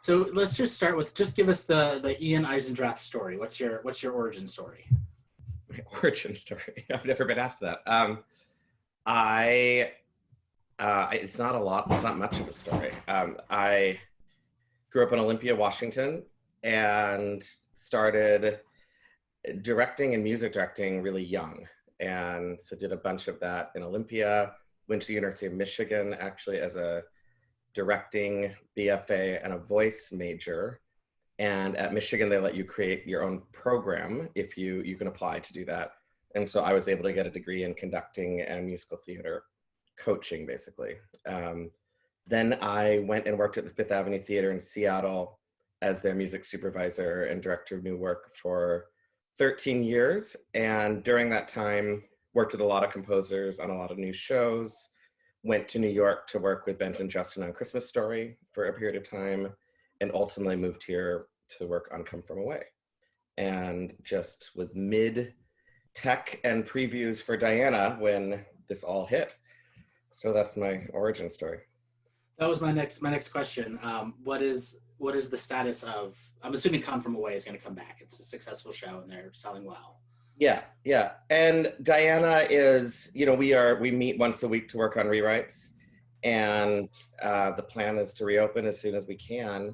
So let's just start with, just give us the Ian Eisendrath story. What's your origin story? My origin story. I've never been asked that. I it's not a lot. It's not much of a story. I grew up in Olympia, Washington, and started directing and music directing really young, and so did a bunch of that in Olympia. Went to the University of Michigan actually as a directing BFA and a voice major. And at Michigan, they let you create your own program if you can apply to do that. And so I was able to get a degree in conducting and musical theater coaching, basically. Then I went and worked at the Fifth Avenue Theater in Seattle as their music supervisor and director of new work for 13 years. And during that time, worked with a lot of composers on a lot of new shows, went to New York to work with Benjamin Justin on Christmas Story for a period of time, and ultimately moved here to work on Come From Away. And just was mid tech and previews for Diana when this all hit. So that's my origin story. That was my next question. What is the status of? I'm assuming Come From Away is going to come back. It's a successful show and they're selling well. Yeah. And Diana is, we meet once a week to work on rewrites, and the plan is to reopen as soon as we can.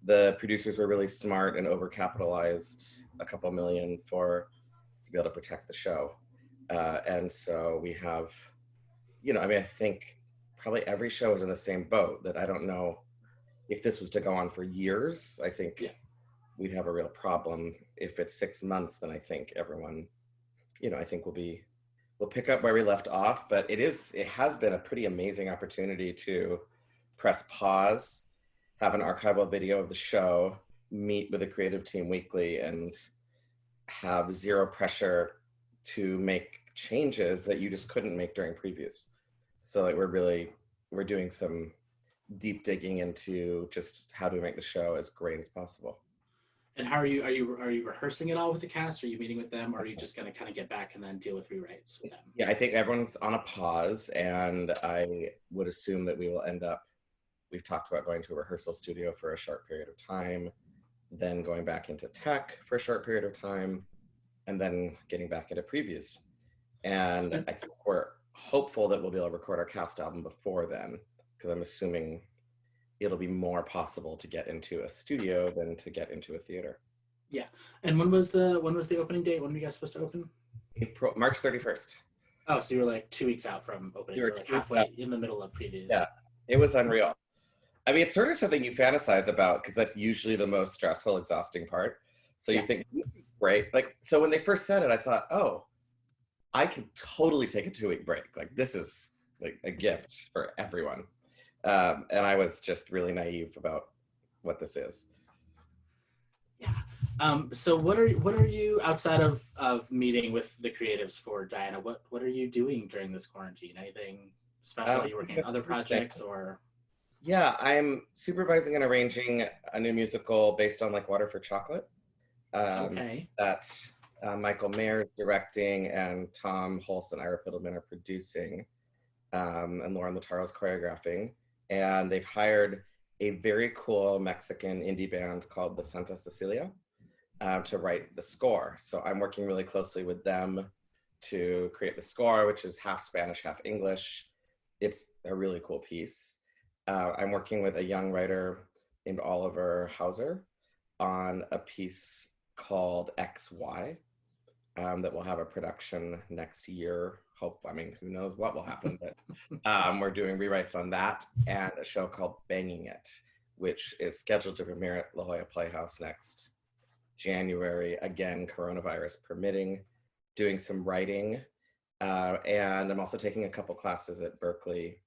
The producers were really smart and overcapitalized a couple million to be able to protect the show. And so we have, I think probably every show is in the same boat, that I don't know if this was to go on for years. I think we'd have a real problem. If it's 6 months, then I think everyone, I think we'll pick up where we left off. But it has been a pretty amazing opportunity to press pause, have an archival video of the show, meet with the creative team weekly, and have zero pressure to make changes that you just couldn't make during previews. So like we're doing some deep digging into just how to make the show as great as possible. And how are you rehearsing it all with the cast? Are you meeting with them, or are you just going to kind of get back and then deal with rewrites with them? Yeah, I think everyone's on a pause, and I would assume that we've talked about going to a rehearsal studio for a short period of time, then going back into tech for a short period of time, and then getting back into previews. And I think we're hopeful that we'll be able to record our cast album before then, because I'm assuming it'll be more possible to get into a studio than to get into a theater. Yeah. And when was the opening date? When were you guys supposed to open? March 31st. Oh, so you were like 2 weeks out from opening. You were like halfway in the middle of previews. Yeah, it was unreal. I mean, it's sort of something you fantasize about, because that's usually the most stressful, exhausting part. So you think, great. Like, so when they first said it, I thought, oh, I could totally take a 2-week break. Like, this is like a gift for everyone. And I was just really naive about what this is. Yeah. So what are you, outside of meeting with the creatives for Diana, what are you doing during this quarantine? Anything special? Are you working on other projects, or? Yeah, I'm supervising and arranging a new musical based on like Water for Chocolate. That Michael Mayer is directing, and Tom Hulse and Ira Piddleman are producing, and Lauren Lataro is choreographing. And they've hired a very cool Mexican indie band called the Santa Cecilia to write the score. So I'm working really closely with them to create the score, which is half Spanish, half English. It's a really cool piece. I'm working with a young writer named Oliver Hauser on a piece called XY that will have a production next year. Who knows what will happen, but we're doing rewrites on that, and a show called Banging It, which is scheduled to premiere at La Jolla Playhouse next January, again, coronavirus permitting, doing some writing, and I'm also taking a couple classes at Berkeley,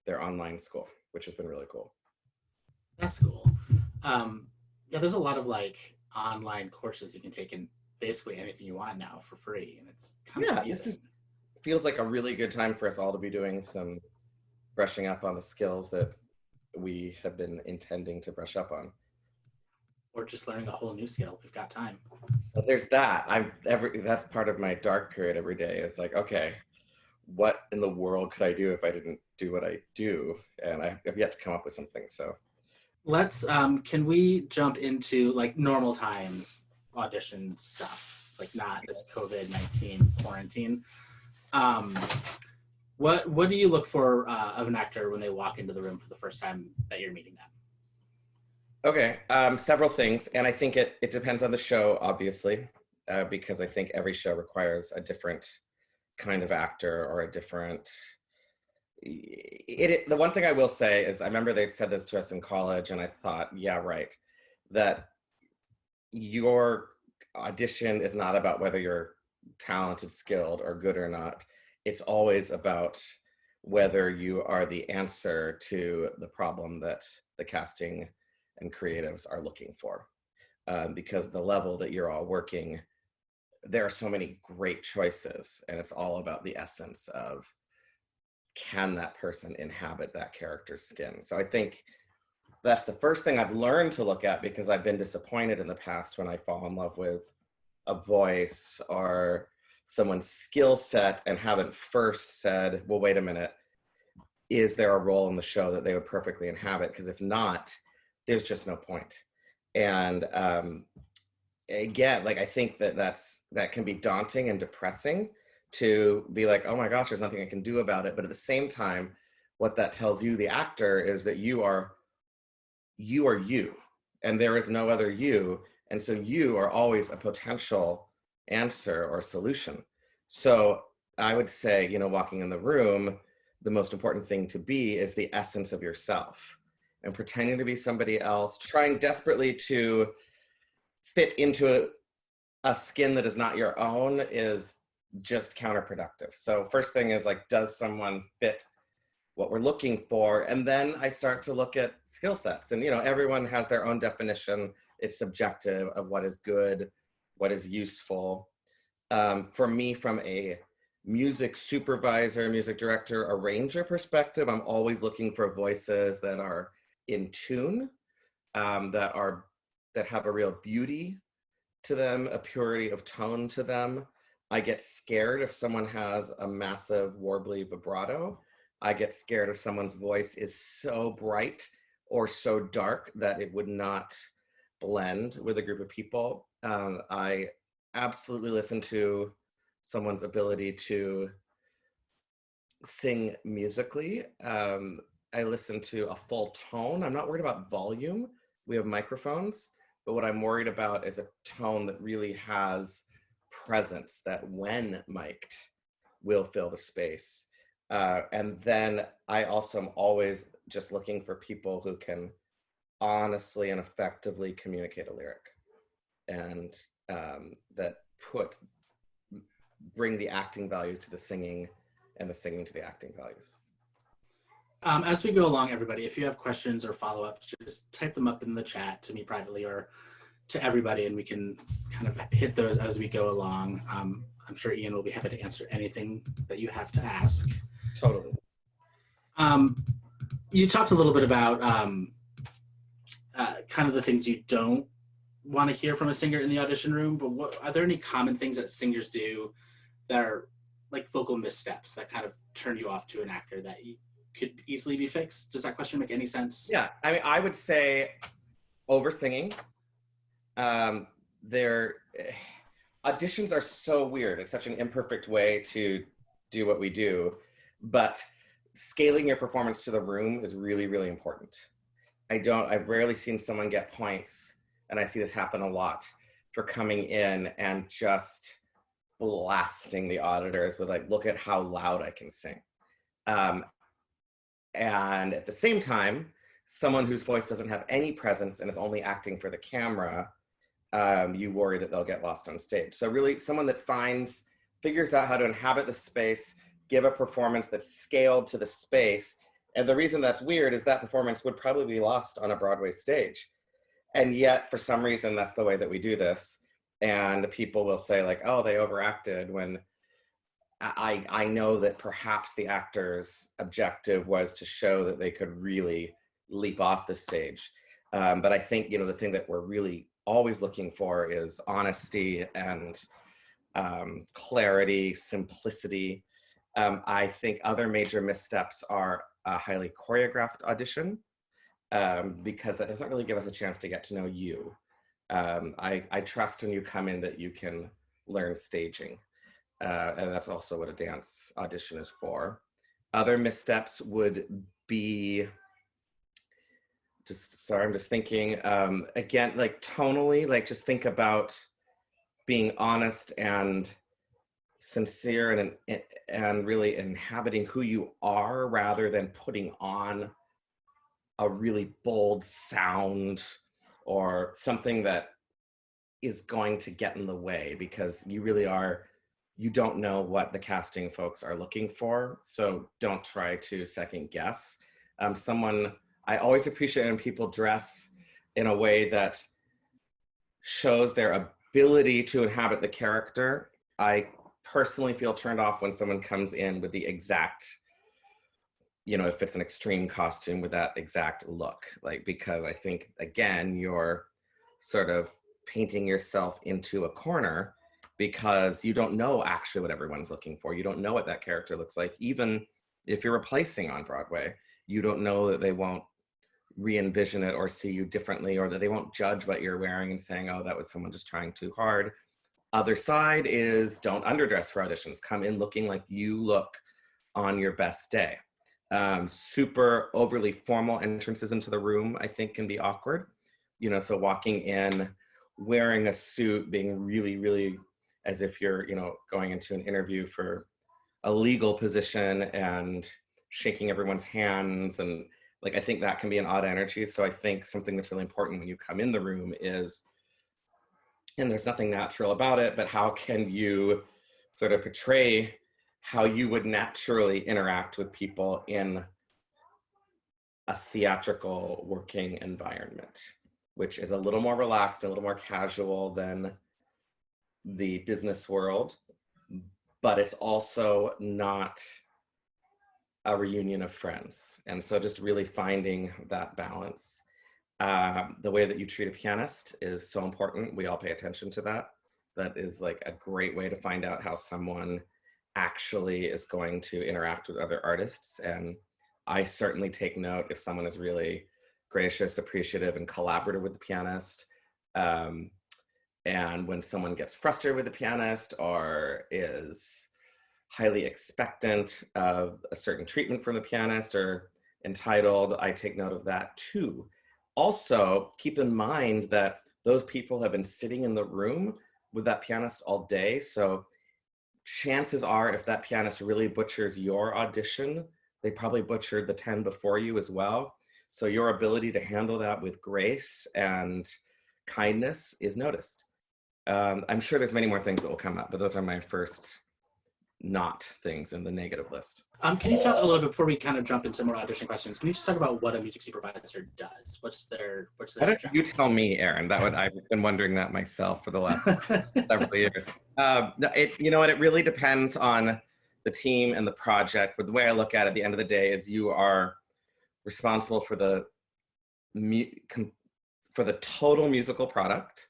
their online school, which has been really cool. That's cool. Yeah, there's a lot of like online courses you can take in basically anything you want now for free, and it's kind of amazing. Feels like a really good time for us all to be doing some brushing up on the skills that we have been intending to brush up on. Or just learning a whole new skill. We've got time. But there's that. That's part of my dark period every day. Is like, okay, what in the world could I do if I didn't do what I do? And I've yet to come up with something. So Let's, can we jump into like normal times audition stuff, like not this COVID-19 quarantine? Um, what do you look for of an actor when they walk into the room for the first time that you're meeting them? Okay, several things, and I think it depends on the show, obviously, because I think every show requires a different kind of actor or a different. The one thing I will say is I remember they said this to us in college, and I thought, yeah, right, that your audition is not about whether you're talented, skilled, or good or not. It's always about whether you are the answer to the problem that the casting and creatives are looking for. Because the level that you're all working, there are so many great choices, and it's all about the essence of, can that person inhabit that character's skin? So I think that's the first thing I've learned to look at, because I've been disappointed in the past when I fall in love with a voice or someone's skill set and haven't first said, well, wait a minute, is there a role in the show that they would perfectly inhabit? Because if not, there's just no point. And again, like I think that can be daunting and depressing to be like, oh my gosh, there's nothing I can do about it. But at the same time, what that tells you, the actor, is that you are you, and there is no other you. And so you are always a potential answer or solution. So I would say, walking in the room, the most important thing to be is the essence of yourself, and pretending to be somebody else, trying desperately to fit into a skin that is not your own is just counterproductive. So first thing is like, does someone fit what we're looking for? And then I start to look at skill sets, and everyone has their own definition. It's subjective of what is good, what is useful. For me, from a music supervisor, music director, arranger perspective, I'm always looking for voices that are in tune, that have a real beauty to them, a purity of tone to them. I get scared if someone has a massive warbly vibrato. I get scared if someone's voice is so bright or so dark that it would not blend with a group of people. I absolutely listen to someone's ability to sing musically. I listen to a full tone. I'm not worried about volume. We have microphones, but what I'm worried about is a tone that really has presence, that when mic'd will fill the space. And then I also am always just looking for people who can honestly and effectively communicate a lyric, and that bring the acting value to the singing and the singing to the acting values. As we go along, everybody, if you have questions or follow-ups, just type them up in the chat to me privately or to everybody, and we can kind of hit those as we go along. I'm sure Ian will be happy to answer anything that you have to ask. Totally. You talked a little bit about kind of the things you don't want to hear from a singer in the audition room, but are there any common things that singers do that are like vocal missteps that kind of turn you off to an actor that you could easily be fixed? Does that question make any sense? Yeah, I mean, I would say over singing. Their auditions are so weird. It's such an imperfect way to do what we do, but scaling your performance to the room is really, really important. I've rarely seen someone get points, and I see this happen a lot, for coming in and just blasting the auditors with like, look at how loud I can sing. And at the same time, someone whose voice doesn't have any presence and is only acting for the camera, you worry that they'll get lost on stage. So really someone that figures out how to inhabit the space, give a performance that's scaled to the space. And the reason that's weird is that performance would probably be lost on a Broadway stage. And yet, for some reason, that's the way that we do this. And people will say like, oh, they overacted, when I know that perhaps the actor's objective was to show that they could really leap off the stage. But I think, the thing that we're really always looking for is honesty and clarity, simplicity. I think other major missteps are a highly choreographed audition. because that doesn't really give us a chance to get to know you. I trust when you come in that you can learn staging. And that's also what a dance audition is for. Other missteps would be, sorry, I'm just thinking, again, like tonally, like just think about being honest and sincere and really inhabiting who you are rather than putting on a really bold sound or something that is going to get in the way, because you don't know what the casting folks are looking for. So don't try to second guess. I always appreciate when people dress in a way that shows their ability to inhabit the character. I personally feel turned off when someone comes in with the exact, if it's an extreme costume with that exact look, like, because I think, again, you're sort of painting yourself into a corner because you don't know actually what everyone's looking for. You don't know what that character looks like. Even if you're replacing on Broadway, you don't know that they won't re-envision it or see you differently, or that they won't judge what you're wearing and saying, oh, that was someone just trying too hard. Other side is don't underdress for auditions. Come in looking like you look on your best day. Super overly formal entrances into the room, I think, can be awkward. So walking in wearing a suit, being really, really as if you're, going into an interview for a legal position and shaking everyone's hands. And like, I think that can be an odd energy. So I think something that's really important when you come in the room is, and there's nothing natural about it, but how can you sort of portray how you would naturally interact with people in a theatrical working environment, which is a little more relaxed, a little more casual than the business world, but it's also not a reunion of friends. And so just really finding that balance. The way that you treat a pianist is so important. We all pay attention to that. That is like a great way to find out how someone actually is going to interact with other artists. And I certainly take note if someone is really gracious, appreciative, and collaborative with the pianist. And when someone gets frustrated with the pianist or is highly expectant of a certain treatment from the pianist or entitled, I take note of that too. Also, keep in mind that those people have been sitting in the room with that pianist all day. So chances are, if that pianist really butchers your audition, they probably butchered the 10 before you as well. So your ability to handle that with grace and kindness is noticed. I'm sure there's many more things that will come up, but those are my first not things in the negative list. Can you talk a little bit before we kind of jump into more audition questions? Can you just talk about what a music supervisor does? What's their Why don't job? you tell me, Aaron? I've been wondering that myself for the last several years. You know what? It really depends on the team and the project. But the way I look at it, at the end of the day, is you are responsible for the total musical product,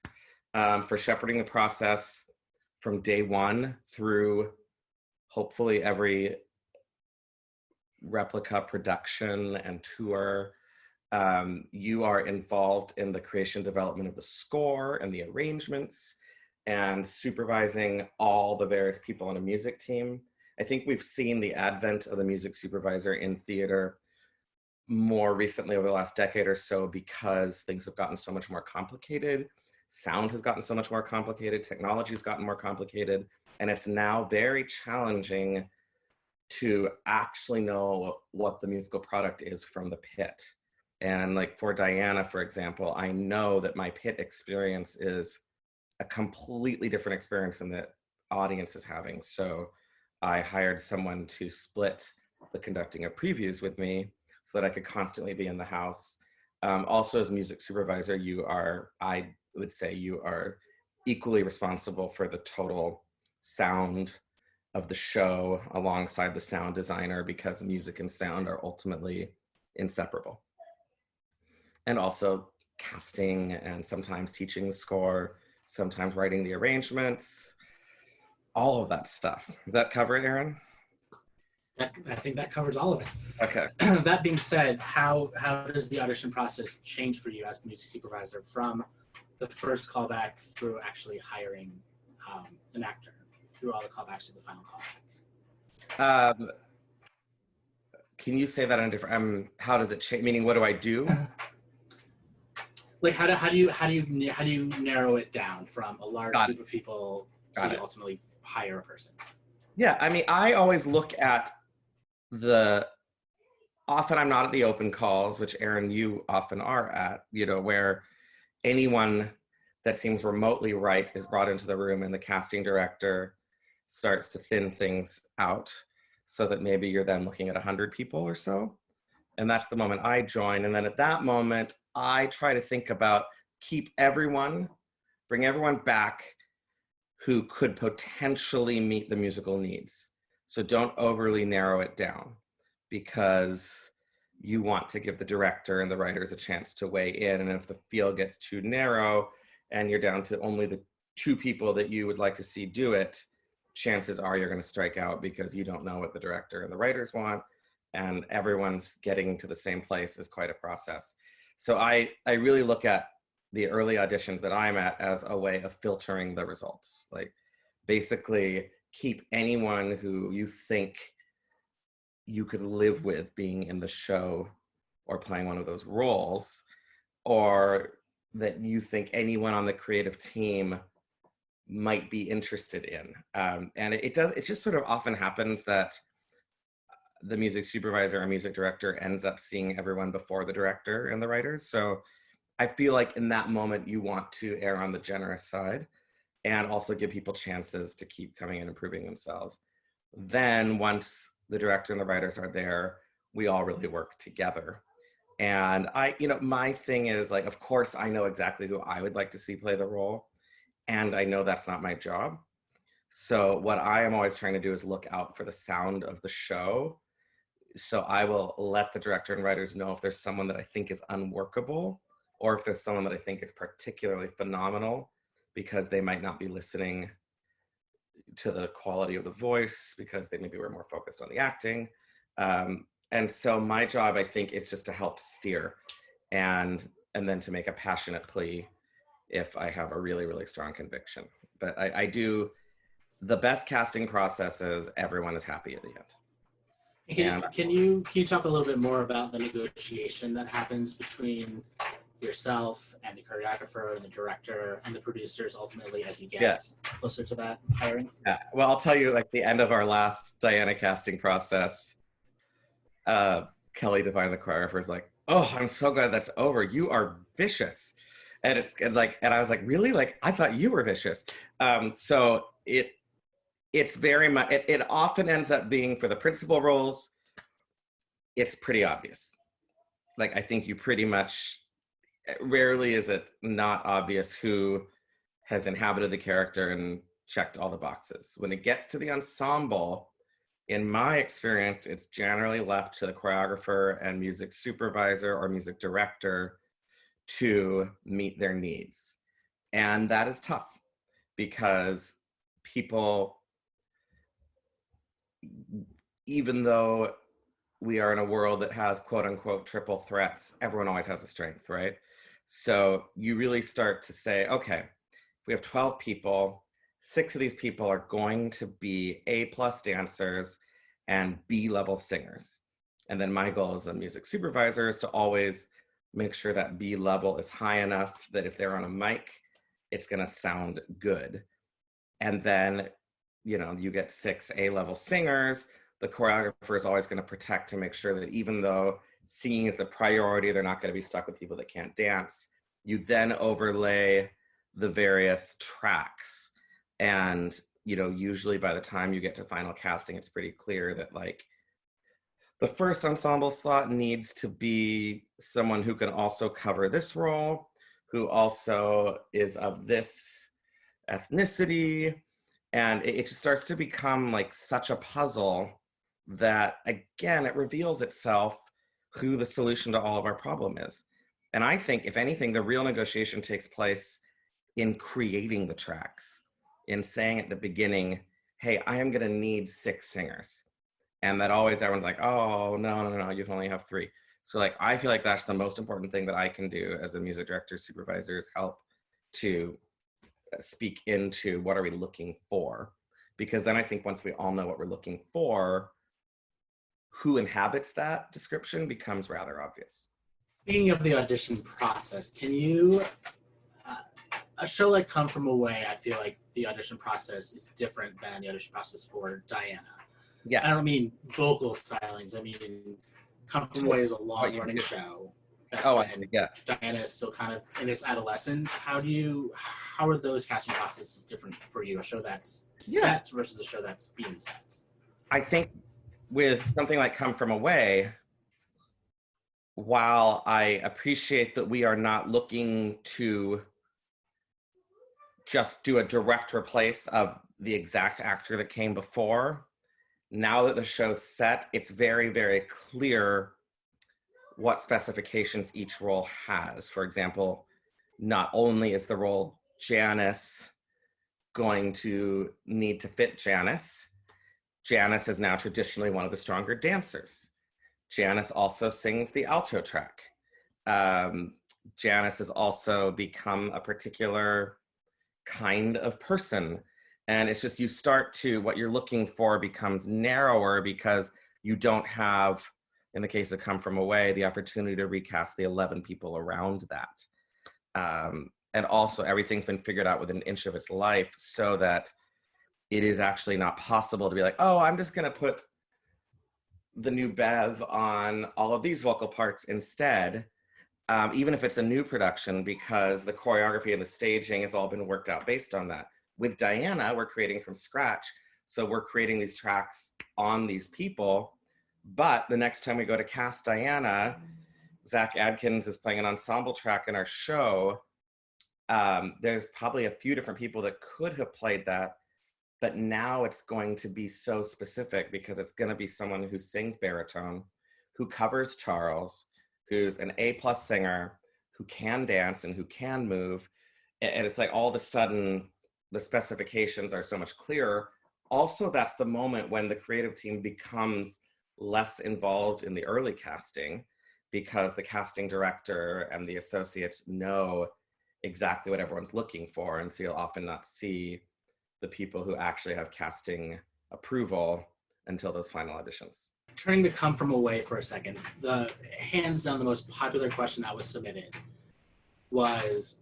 for shepherding the process from day one through hopefully every replica production and tour. You are involved in the creation development of the score and the arrangements and supervising all the various people on a music team. I think we've seen the advent of the music supervisor in theater more recently over the last decade or so because things have gotten so much more complicated. Sound has gotten so much more complicated. Technology has gotten more complicated. And it's now very challenging to actually know what the musical product is from the pit. And like for Diana, for example, I know that my pit experience is a completely different experience than the audience is having. So I hired someone to split the conducting of previews with me so that I could constantly be in the house. Also, as music supervisor, I would say you are equally responsible for the total sound of the show alongside the sound designer, because music and sound are ultimately inseparable. And also casting and sometimes teaching the score, sometimes writing the arrangements, all of that stuff. Does that cover it, Aaron? I think that covers all of it. Okay. That being said, how does the audition process change for you as the music supervisor from the first callback through actually hiring an actor, through all the callbacks to the final callback? Can you say that in a different? How does it change? Meaning, what do I do? Like how do you narrow it down from a large group of people to ultimately hire a person? Yeah, I mean, I always look at often I'm not at the open calls, which Aaron, you often are at, where anyone that seems remotely right is brought into the room and the casting director starts to thin things out so that maybe you're then looking at 100 people or so. And that's the moment I join. And then at that moment, I try to think about bring everyone back who could potentially meet the musical needs. So don't overly narrow it down, because you want to give the director and the writers a chance to weigh in. And if the field gets too narrow and you're down to only the 2 people that you would like to see do it, chances are you're going to strike out because you don't know what the director and the writers want, and everyone's getting to the same place is quite a process. So I really look at the early auditions that I'm at as a way of filtering the results. Like, basically keep anyone who you think you could live with being in the show or playing one of those roles, or that you think anyone on the creative team might be interested in. And it just sort of often happens that the music supervisor or music director ends up seeing everyone before the director and the writers. So I feel like in that moment, you want to err on the generous side and also give people chances to keep coming and improving themselves. Then once the director and the writers are there, we all really work together. And my thing is, like, of course, I know exactly who I would like to see play the role. And I know that's not my job. So what I am always trying to do is look out for the sound of the show. So I will let the director and writers know if there's someone that I think is unworkable, or if there's someone that I think is particularly phenomenal, because they might not be listening to the quality of the voice because they maybe were more focused on the acting. And so my job, I think, is just to help steer and then to make a passionate plea if I have a really, really strong conviction. But I do the best casting processes, everyone is happy at the end. Can you talk a little bit more about the negotiation that happens between yourself and the choreographer and the director and the producers ultimately as you get closer to that hiring? Yeah. Well, I'll tell you, like, the end of our last Diana casting process, Kelly Devine, the choreographer, is like, "Oh, I'm so glad that's over. You are vicious." And I was like, "Really? Like, I thought you were vicious." So it's very much, it often ends up being, for the principal roles, it's pretty obvious. Like, I think you pretty much, rarely is it not obvious who has inhabited the character and checked all the boxes. When it gets to the ensemble, in my experience, it's generally left to the choreographer and music supervisor or music director to meet their needs. And that is tough, because people, even though we are in a world that has quote unquote triple threats, everyone always has a strength, right? So you really start to say, okay, if we have 12 people, 6 of these people are going to be A+ dancers and B-level singers. And then my goal as a music supervisor is to always make sure that B-level is high enough that if they're on a mic, it's going to sound good. And then, you get 6 A-level singers. The choreographer is always going to protect to make sure that even though singing is the priority, they're not going to be stuck with people that can't dance. You then overlay the various tracks. And, usually by the time you get to final casting, it's pretty clear that, like, the first ensemble slot needs to be someone who can also cover this role, who also is of this ethnicity. And it just starts to become like such a puzzle that, again, it reveals itself who the solution to all of our problem is. And I think, if anything, the real negotiation takes place in creating the tracks, in saying at the beginning, hey, I am going to need 6 singers. And that always everyone's like, oh, no, you can only have 3. So like, I feel like that's the most important thing that I can do as a music director supervisor is help to speak into what are we looking for? Because then I think once we all know what we're looking for, who inhabits that description becomes rather obvious. Speaking of the audition process, can you, a show like Come From Away, I feel like the audition process is different than the audition process for Diana. Yeah. I don't mean vocal stylings. I mean, Come From Away is a long running show. And Diana is still kind of in its adolescence. How are those casting processes different for you? A show that's set versus a show that's being set? I think with something like Come From Away, while I appreciate that we are not looking to just do a direct replace of the exact actor that came before, now that the show's set, it's very, very clear what specifications each role has. For example, not only is the role Janice going to need to fit Janice, Janice is now traditionally one of the stronger dancers. Janice also sings the alto track. Janice has also become a particular kind of person. And it's just, you start to, what you're looking for becomes narrower because you don't have, in the case of Come From Away, the opportunity to recast the 11 people around that. And also everything's been figured out within an inch of its life so that it is actually not possible to be like, oh, I'm just gonna put the new Bev on all of these vocal parts instead, even if it's a new production, because the choreography and the staging has all been worked out based on that. With Diana, we're creating from scratch. So we're creating these tracks on these people, but the next time we go to cast Diana, Zach Adkins is playing an ensemble track in our show. There's probably a few different people that could have played that, but now it's going to be so specific because it's going to be someone who sings baritone, who covers Charles, who's an A+ singer, who can dance and who can move. And it's like all of a sudden the specifications are so much clearer. Also, that's the moment when the creative team becomes less involved in the early casting because the casting director and the associates know exactly what everyone's looking for. And so you'll often not see the people who actually have casting approval until those final auditions. Turning to Come From Away for a second, the hands down the most popular question that was submitted was,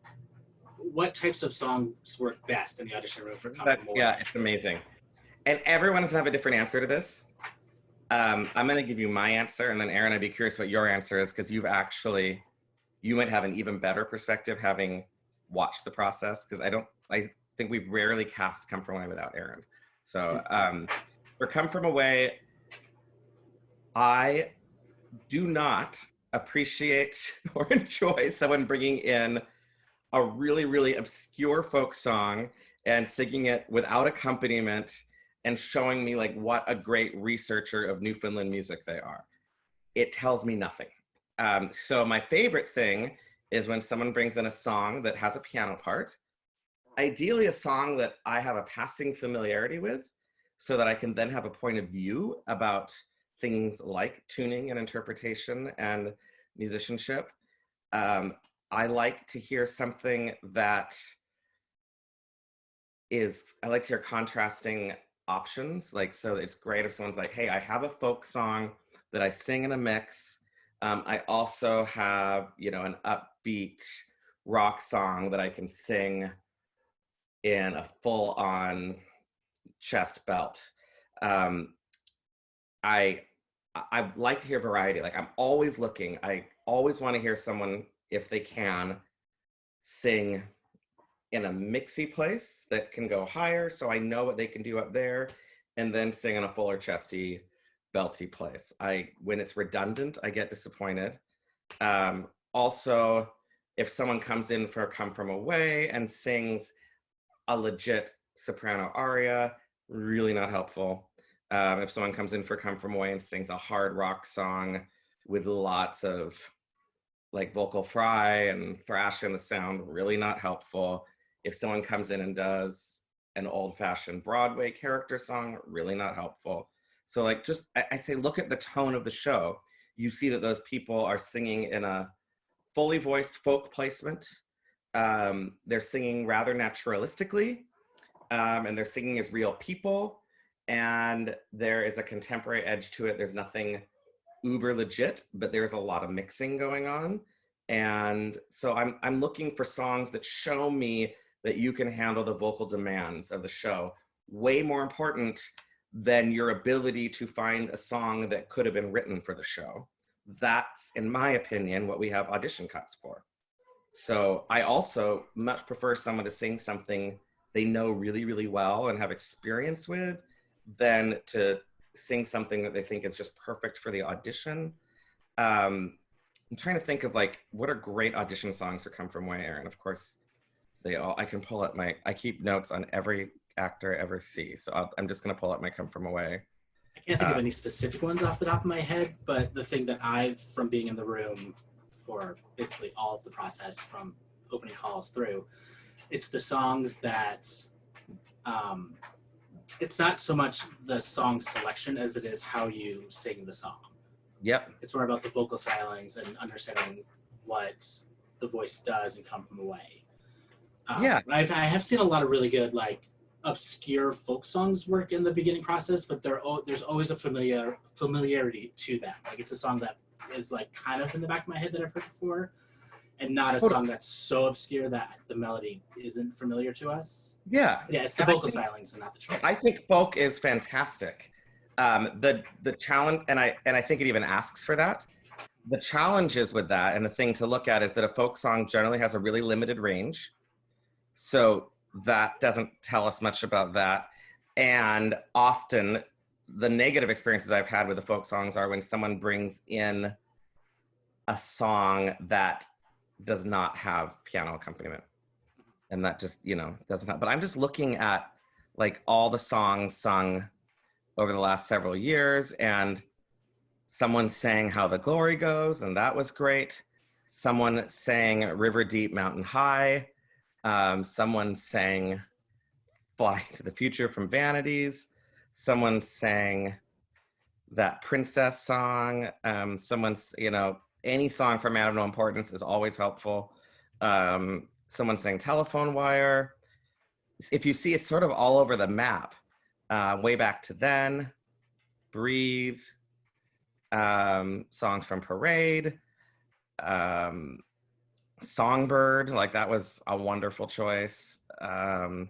what types of songs work best in the audition room for Come From Away? Yeah, it's amazing. And everyone's gonna have a different answer to this. I'm gonna give you my answer, and then Aaron, I'd be curious what your answer is, because you might have an even better perspective having watched the process, because I think we've rarely cast Come From Away without Aaron. So for Come From Away, I do not appreciate or enjoy someone bringing in a really, really obscure folk song and singing it without accompaniment and showing me like what a great researcher of Newfoundland music they are. It tells me nothing. So my favorite thing is when someone brings in a song that has a piano part, ideally a song that I have a passing familiarity with, so that I can then have a point of view about things like tuning and interpretation and musicianship. I like to hear something that I like to hear contrasting options. Like, so it's great if someone's like, hey, I have a folk song that I sing in a mix. I also have, an upbeat rock song that I can sing in a full-on chest belt. I like to hear variety. Like, I'm always looking. I always want to hear someone, if they can, sing in a mixy place that can go higher, so I know what they can do up there, and then sing in a fuller chesty, belty place. When it's redundant, I get disappointed. Also, if someone comes in for Come From Away and sings a legit soprano aria, really not helpful. If someone comes in for Come From Away and sings a hard rock song with lots of like vocal fry and thrash in the sound, really not helpful. If someone comes in and does an old-fashioned Broadway character song, really not helpful. So like, just, I say, look at the tone of the show. You see that those people are singing in a fully voiced folk placement. They're singing rather naturalistically, and they're singing as real people. And there is a contemporary edge to it. There's nothing uber legit, but there's a lot of mixing going on. And so I'm looking for songs that show me that you can handle the vocal demands of the show. Way more important than your ability to find a song that could have been written for the show. That's, in my opinion, what we have audition cuts for. So I also much prefer someone to sing something they know really, really well and have experience with than to sing something that they think is just perfect for the audition. I'm trying to think of like, what are great audition songs for Come From Away, Aaron? Of course, I can pull up I keep notes on every actor I ever see. So I'm just gonna pull up my Come From Away. I can't think of any specific ones off the top of my head, but the thing that from being in the room for basically all of the process from opening calls through, it's the songs that, it's not so much the song selection as it is how you sing the song. Yep. It's more about the vocal stylings and understanding what the voice does and Come From Away. Yeah. I have seen a lot of really good, like, obscure folk songs work in the beginning process, but there's always a familiarity to them. Like, it's a song that is like kind of in the back of my head that I've heard before, and not a song that's so obscure that the melody isn't familiar to us. Yeah. Yeah, it's the vocal stylings and not the choice. I think folk is fantastic. The challenge, and I think it even asks for that. The challenges with that, and the thing to look at, is that a folk song generally has a really limited range. So that doesn't tell us much about that. And often the negative experiences I've had with the folk songs are when someone brings in a song that does not have piano accompaniment. And that just, doesn't have, but I'm just looking at like all the songs sung over the last several years, and someone sang How the Glory Goes, and that was great. Someone sang River Deep, Mountain High. Someone sang Fly to the Future from Vanities. Someone sang that Princess song. Someone's, any song from Man of No Importance is always helpful. Someone sang Telephone Wire. If you see, it's sort of all over the map. Way Back to Then, Breathe, songs from Parade, Songbird, like that was a wonderful choice. And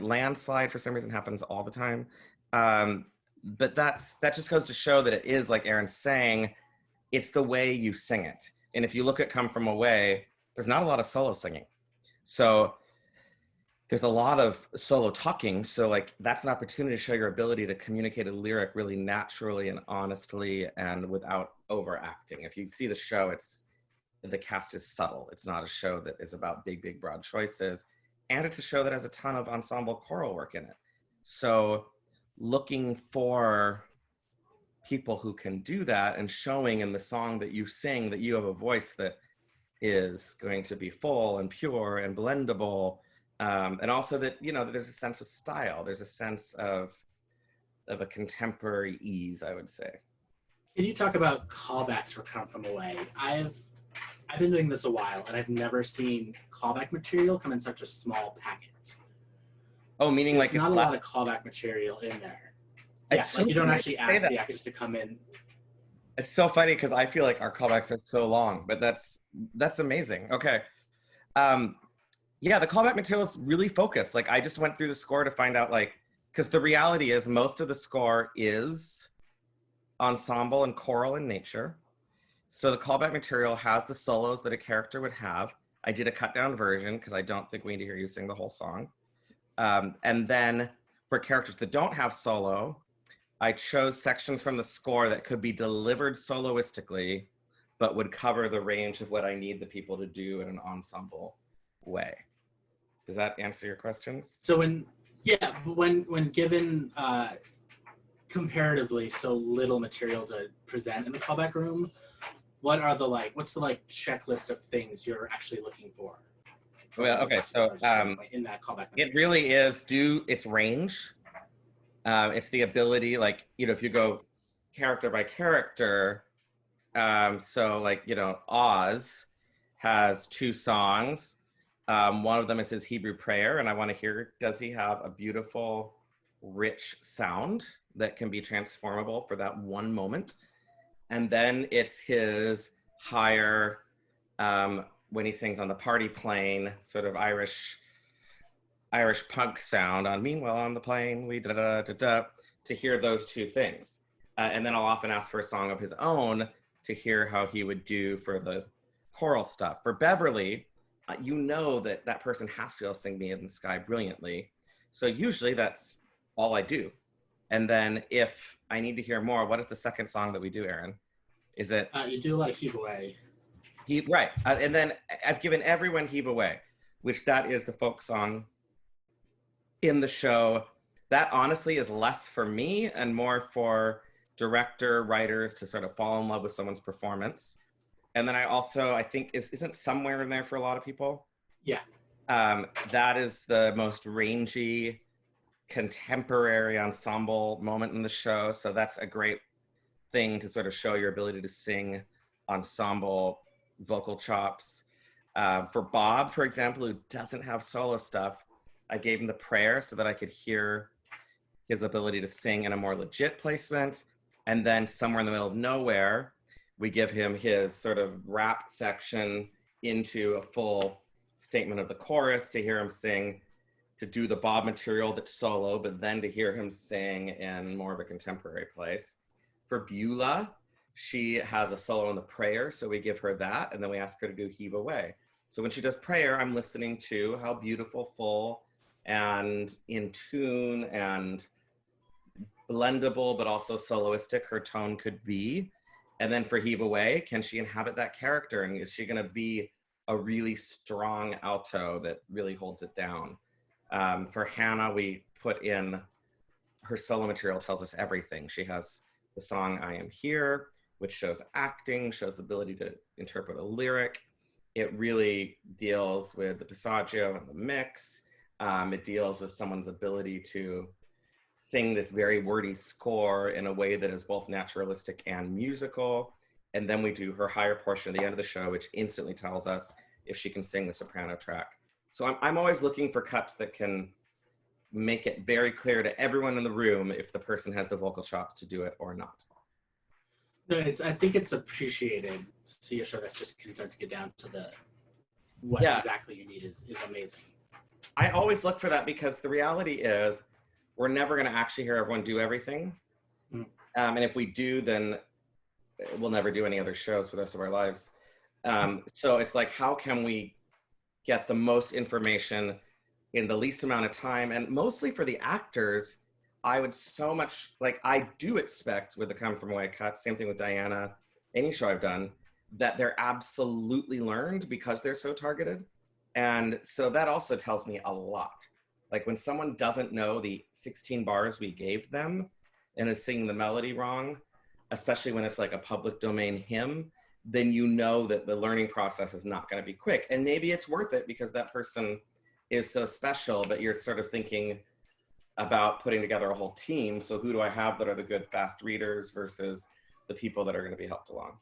Landslide for some reason happens all the time. But that just goes to show that it is, like Aaron's saying, it's the way you sing it. And if you look at Come From Away, there's not a lot of solo singing. So there's a lot of solo talking. So like, that's an opportunity to show your ability to communicate a lyric really naturally and honestly and without overacting. If you see the show, the cast is subtle. It's not a show that is about big, big, broad choices. And it's a show that has a ton of ensemble choral work in it. So looking for people who can do that and showing in the song that you sing that you have a voice that is going to be full and pure and blendable. And also that, that there's a sense of style. There's a sense of a contemporary ease, I would say. Can you talk about callbacks for Come From Away? I've been doing this a while, and I've never seen callback material come in such a small packet. Oh, meaning There's like not a lot of callback material in there. Yeah, like you don't actually ask the actors to come in. It's so funny because I feel like our callbacks are so long, but that's amazing. Okay. Yeah, the callback material is really focused. Like I just went through the score to find out, like, because the reality is most of the score is ensemble and choral in nature. So the callback material has the solos that a character would have. I did a cut down version because I don't think we need to hear you sing the whole song. And then for characters that don't have solo, I chose sections from the score that could be delivered soloistically, but would cover the range of what I need the people to do in an ensemble way. Does that answer your questions? So when given comparatively so little material to present in the callback room, what's the checklist of things you're actually looking for? Well, okay, so in that callback material? it really is its range. It's the ability, like, if you go character by character, so like, Oz has 2 songs. One of them is his Hebrew prayer, and I want to hear, does he have a beautiful, rich sound that can be transformable for that one moment? And then it's his higher, when he sings on the party plane, sort of Irish punk sound on Meanwhile on the Plane, we da da da da, to hear those 2 things. And then I'll often ask for a song of his own to hear how he would do for the choral stuff. For Beverly, that person has to be able to sing Me in the Sky brilliantly. So usually that's all I do. And then if I need to hear more, what is the second song that we do, Aaron? Is it? You do a lot of Heave Away. Right. And then I've given everyone Heave Away, which that is the folk song in the show. That honestly is less for me and more for director, writers to sort of fall in love with someone's performance. And then I think, isn't Somewhere in there for a lot of people? Yeah. That is the most rangy, contemporary ensemble moment in the show. So that's a great thing to sort of show your ability to sing ensemble vocal chops. For Bob, for example, who doesn't have solo stuff, I gave him the prayer so that I could hear his ability to sing in a more legit placement. And then Somewhere in the Middle of Nowhere, we give him his sort of rap section into a full statement of the chorus to hear him sing, to do the Bob material that's solo, but then to hear him sing in more of a contemporary place. For Beulah, she has a solo in the prayer, so we give her that, and then we ask her to do Heave Away. So when she does prayer, I'm listening to how beautiful, full, and in tune, and blendable, but also soloistic her tone could be. And then for Heave Away, can she inhabit that character? And is she going to be a really strong alto that really holds it down? For Hannah, we put in her solo material tells us everything. She has the song I Am Here, which shows acting, shows the ability to interpret a lyric. It really deals with the passaggio and the mix. It deals with someone's ability to sing this very wordy score in a way that is both naturalistic and musical. And then we do her higher portion at the end of the show, which instantly tells us if she can sing the soprano track. So I'm always looking for cuts that can make it very clear to everyone in the room if the person has the vocal chops to do it or not. No, I think it's appreciated. So your show that's just condenses it down to what exactly you need is amazing. I always look for that because the reality is we're never going to actually hear everyone do everything. And if we do, then we'll never do any other shows for the rest of our lives. So it's like, how can we get the most information in the least amount of time? And mostly for the actors, I would so much, like, I do expect with the Come From Away cut, same thing with Diana, any show I've done, that they're absolutely learned because they're so targeted. And so that also tells me a lot. Like when someone doesn't know the 16 bars we gave them and is singing the melody wrong, especially when it's like a public domain hymn, then you know that the learning process is not going to be quick. And maybe it's worth it because that person is so special, but you're sort of thinking about putting together a whole team. So who do I have that are the good fast readers versus the people that are going to be helped along?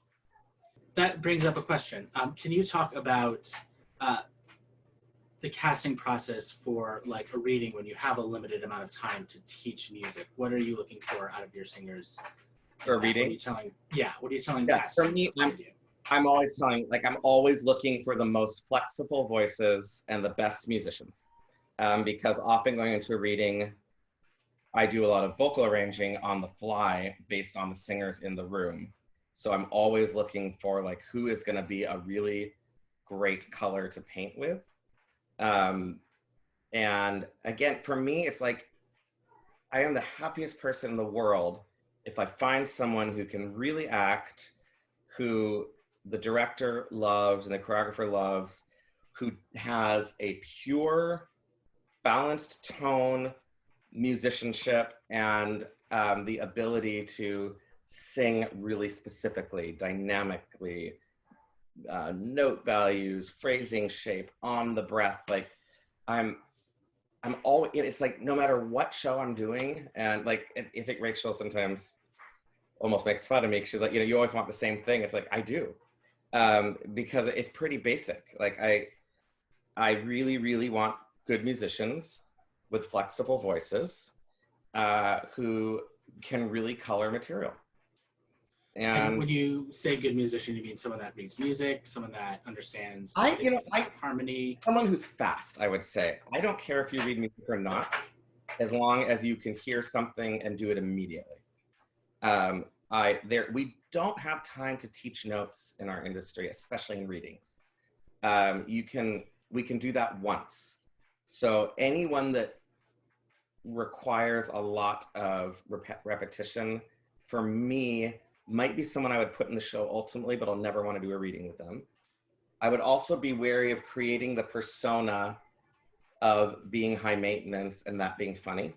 That brings up a question. Can you talk about the casting process for like a reading when you have a limited amount of time to teach music? What are you looking for out of your singers? For reading? What are you telling for me, I'm always telling, like, I'm always looking for the most flexible voices and the best musicians. Because often going into a reading, I do a lot of vocal arranging on the fly based on the singers in the room. So I'm always looking for like, who is going to be a really great color to paint with. And again, for me, it's like, I am the happiest person in the world if I find someone who can really act, who the director loves and the choreographer loves, who has a pure, balanced tone, musicianship, and the ability to sing really specifically, dynamically, note values, phrasing shape, on the breath. Like I I'm always, it's like, no matter what show I'm doing, and like, I think Rachel sometimes almost makes fun of me, because she's like, you know, you always want the same thing. It's like, I do, because it's pretty basic. Like, I really, really want good musicians with flexible voices, who can really color material. And when you say good musician, you mean someone that reads music, someone that understands harmony? Someone who's fast, I would say. I don't care if you read music or not, as long as you can hear something and do it immediately. We don't have time to teach notes in our industry, especially in readings. We can do that once. So anyone that requires a lot of repetition, for me, might be someone I would put in the show ultimately, but I'll never want to do a reading with them. I would also be wary of creating the persona of being high maintenance and that being funny.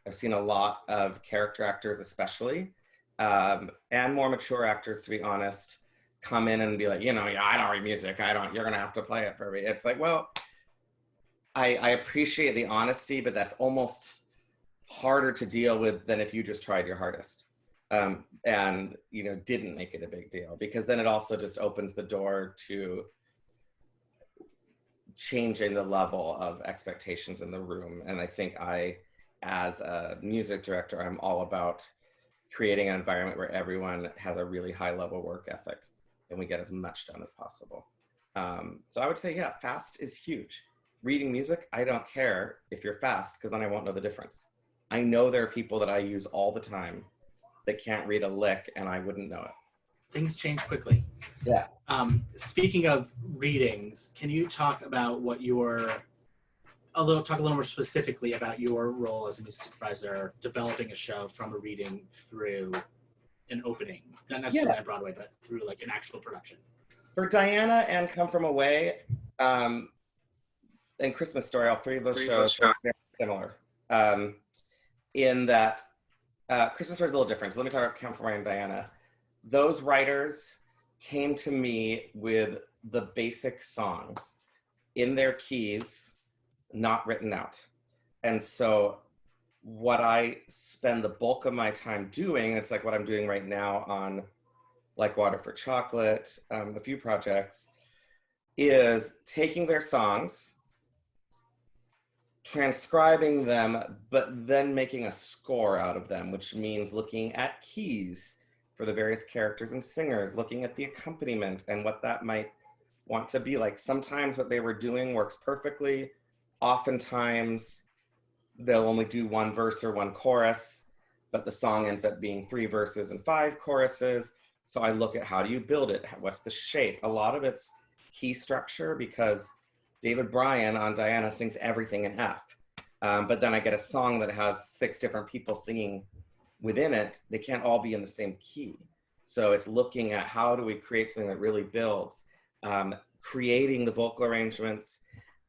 I've seen a lot of character actors, especially, and more mature actors, to be honest, come in and be like, you know, yeah, I don't read music. You're going to have to play it for me. It's like, well, I appreciate the honesty, but that's almost harder to deal with than if you just tried your hardest. And, you know, didn't make it a big deal, because then it also just opens the door to changing the level of expectations in the room. And I think as a music director, I'm all about creating an environment where everyone has a really high level work ethic and we get as much done as possible. So I would say, yeah, fast is huge. Reading music, I don't care if you're fast, because then I won't know the difference. I know there are people that I use all the time that can't read a lick, and I wouldn't know it. Things change quickly. Yeah. Speaking of readings, can you talk about a little more specifically about your role as a music supervisor, developing a show from a reading through an opening, not necessarily on Broadway, but through like an actual production? For Diana and Come From Away, and Christmas Story, all three of those shows are very similar. In that Christmas Story is a little different. So let me talk about Come From Away and Diana. Those writers came to me with the basic songs in their keys, not written out. And so what I spend the bulk of my time doing, it's like what I'm doing right now on Like Water for Chocolate, a few projects, is taking their songs, transcribing them, but then making a score out of them, which means looking at keys for the various characters and singers, looking at the accompaniment and what that might want to be like. Sometimes what they were doing works perfectly. Oftentimes they'll only do one verse or one chorus, but the song ends up being 3 verses and 5 choruses. So I look at, how do you build it? What's the shape? A lot of it's key structure, because David Bryan on Diana sings everything in F. But then I get a song that has 6 different people singing within it. They can't all be in the same key. So it's looking at, how do we create something that really builds? Creating the vocal arrangements.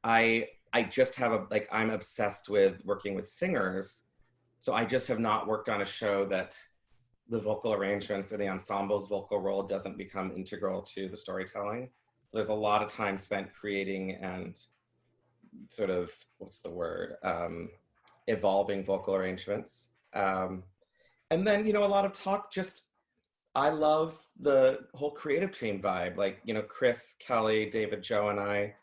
I just have I'm obsessed with working with singers. So I just have not worked on a show that the vocal arrangements and the ensemble's vocal role doesn't become integral to the storytelling. So there's a lot of time spent creating and sort of, evolving vocal arrangements. And then, you know, a lot of talk, I love the whole creative team vibe. Like, you know, Chris, Kelly, David, Joe, and I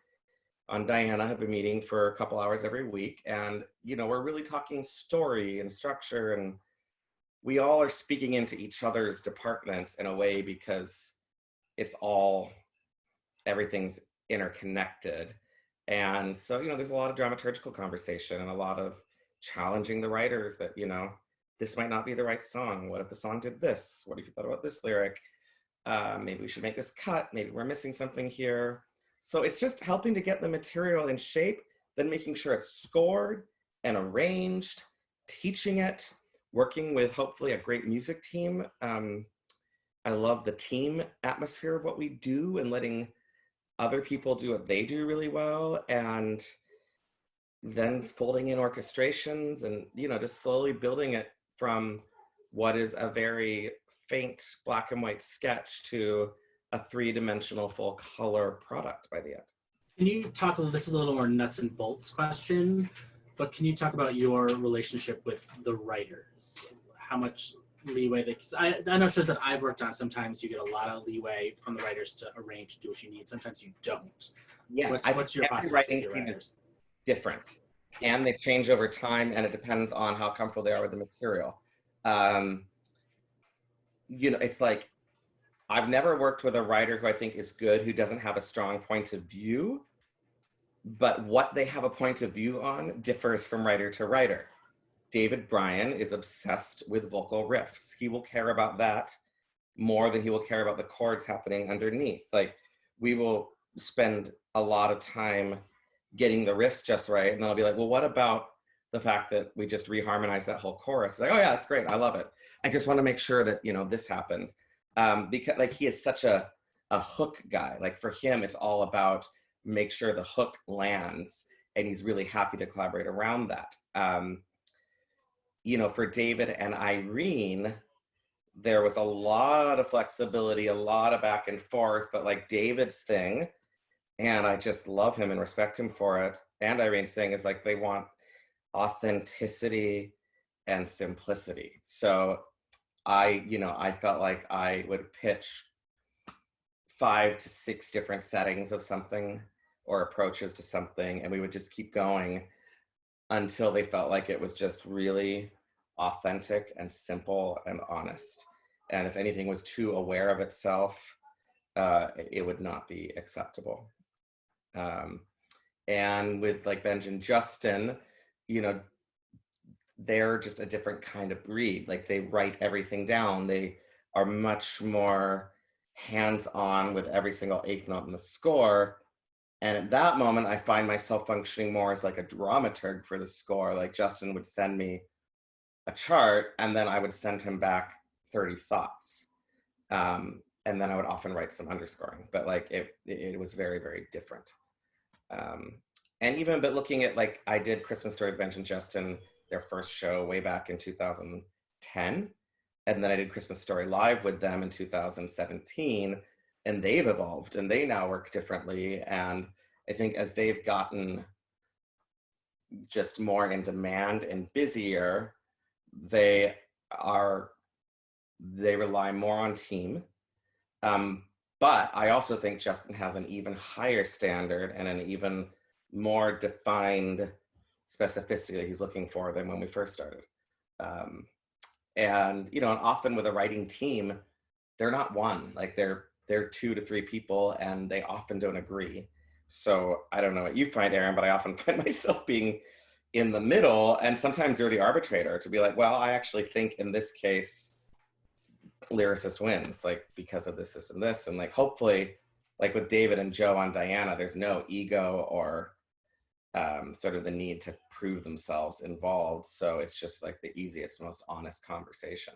on Diana have been meeting for a couple hours every week. And, you know, we're really talking story and structure, and we all are speaking into each other's departments in a way, because everything's interconnected. And so, you know, there's a lot of dramaturgical conversation and a lot of challenging the writers that, you know, this might not be the right song. What if the song did this? What if you thought about this lyric? Maybe we should make this cut. Maybe we're missing something here. So it's just helping to get the material in shape, then making sure it's scored and arranged, teaching it, working with hopefully a great music team. I love the team atmosphere of what we do and letting other people do what they do really well, and then folding in orchestrations and, you know, just slowly building it from what is a very faint black and white sketch to a 3-dimensional full color product by the end. Can you talk this is a little more nuts and bolts question, But can you talk about your relationship with the writers? How much leeway they? Cause I know shows that I've worked on. Sometimes you get a lot of leeway from the writers to arrange to do what you need. Sometimes you don't. Yeah, What's your every process with writing your team is writers? different, and they change over time, and it depends on how comfortable they are with the material. Um, it's like I've never worked with a writer who I think is good who doesn't have a strong point of view, but what they have a point of view on differs from writer to writer. David Bryan is obsessed with vocal riffs. He will care about that more than he will care about the chords happening underneath. Like, we will spend a lot of time getting the riffs just right, and then I'll be like, well, what about the fact that we just reharmonized that whole chorus? Like, oh yeah, that's great, I love it. I just want to make sure that this happens, because like he is such a hook guy. Like, for him, it's all about make sure the hook lands, and he's really happy to collaborate around that. For David and Irene, there was a lot of flexibility, a lot of back and forth, but like David's thing, and I just love him and respect him for it, and Irene's thing is like they want authenticity and simplicity. So I felt like I would pitch 5 to 6 different settings of something or approaches to something, and we would just keep going until they felt like it was just really authentic and simple and honest. And if anything was too aware of itself, it would not be acceptable. And with like Benj and Justin, they're just a different kind of breed. Like, they write everything down. They are much more hands-on with every single eighth note in the score. And at that moment, I find myself functioning more as like a dramaturg for the score. Like, Justin would send me a chart, and then I would send him back 30 thoughts. And then I would often write some underscoring, but like it was very, very different. And even, but looking at, like, I did Christmas Story with Benj and Justin, their first show way back in 2010. And then I did Christmas Story Live with them in 2017, and they've evolved and they now work differently. And I think as they've gotten just more in demand and busier, they rely more on team. But I also think Justin has an even higher standard and an even more defined specificity that he's looking for than when we first started. And often with a writing team, they're not one, like they're 2 to 3 people, and they often don't agree. So I don't know what you find, Aaron, but I often find myself being in the middle, and sometimes you're the arbitrator to be like, well, I actually think in this case, lyricist wins, like, because of this, this, and this. And like, hopefully, like with David and Joe on Diana, there's no ego or sort of the need to prove themselves involved. So it's just like the easiest, most honest conversation.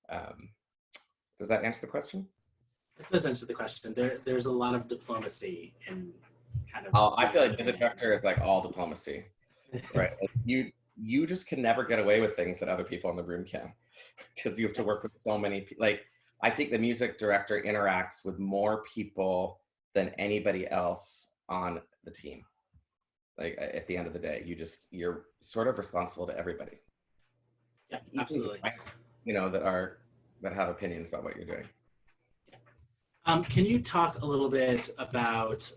Does that answer the question? It does answer the question. There's a lot of diplomacy in kind of. Oh, I feel like the director is like all diplomacy, right? Like you just can never get away with things that other people in the room can, because you have to work with so many people. Like, I think the music director interacts with more people than anybody else on the team. Like, at the end of the day, you're sort of responsible to everybody. Yeah, absolutely. That have opinions about what you're doing. Can you talk a little bit about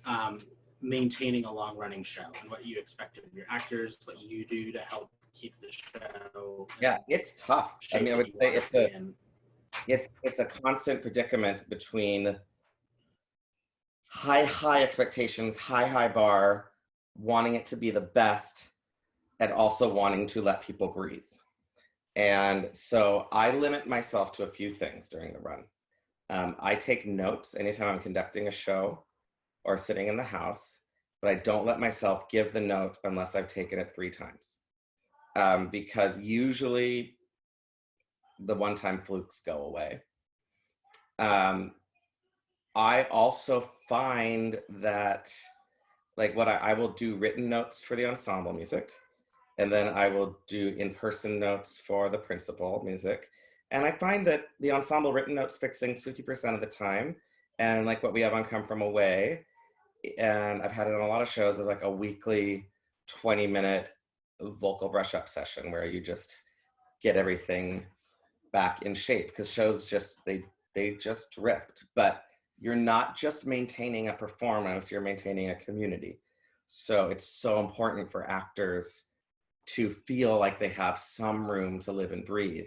maintaining a long-running show and what you expect of your actors, what you do to help keep the show? Yeah, it's tough. I mean, I would say it's a constant predicament between high expectations, high bar, wanting it to be the best, and also wanting to let people breathe. And so I limit myself to a few things during the run. I take notes anytime I'm conducting a show or sitting in the house, but I don't let myself give the note unless I've taken it 3 times. Because usually the one-time flukes go away. I also find that, like, what I will do written notes for the ensemble music, and then I will do in-person notes for the principal music. And I find that the ensemble written notes fix things 50% of the time. And like what we have on Come From Away, and I've had it on a lot of shows, is like a weekly 20-minute vocal brush up session where you just get everything back in shape, because shows just, they just drift. But you're not just maintaining a performance, you're maintaining a community. So it's so important for actors to feel like they have some room to live and breathe.